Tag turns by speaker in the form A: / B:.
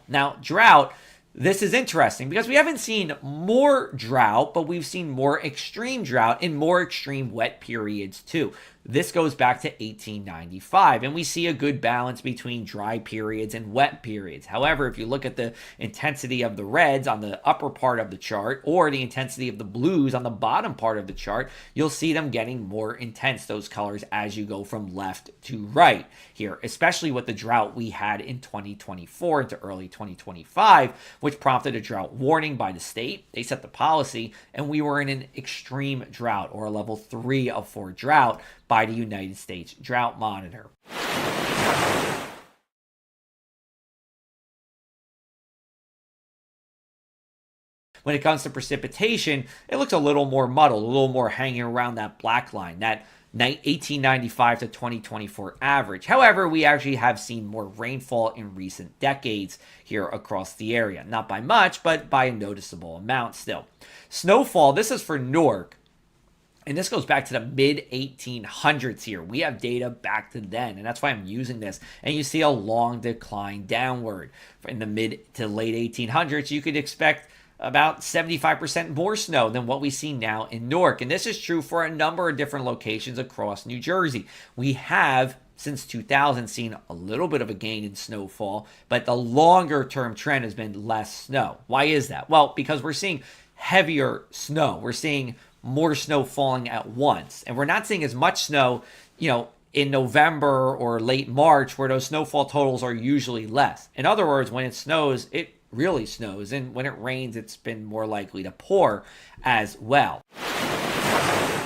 A: Now, drought, this is interesting because we haven't seen more drought, but we've seen more extreme drought and more extreme wet periods too. This goes back to 1895, and we see a good balance between dry periods and wet periods. However, if you look at the intensity of the reds on the upper part of the chart or the intensity of the blues on the bottom part of the chart, you'll see them getting more intense, those colors, as you go from left to right here, especially with the drought we had in 2024 into early 2025, which prompted a drought warning by the state. They set the policy, and we were in an extreme drought, or a level 3 of 4 drought, by the United States Drought Monitor. When it comes to precipitation, it looks a little more muddled, a little more hanging around that black line, that 1895 to 2024 average. However, we actually have seen more rainfall in recent decades here across the area. Not by much, but by a noticeable amount still. Snowfall, this is for Newark. And this goes back to the mid 1800s here. We have data back to then, and that's why I'm using this. And you see a long decline downward. In the mid to late 1800s, you could expect about 75% more snow than what we see now in Newark. And this is true for a number of different locations across New Jersey. We have, since 2000, seen a little bit of a gain in snowfall, but the longer term trend has been less snow. Why is that? Well, because we're seeing heavier snow. We're seeing more snow falling at once. And we're not seeing as much snow, in November or late March, where those snowfall totals are usually less. In other words, when it snows, it really snows. And when it rains, it's been more likely to pour as well.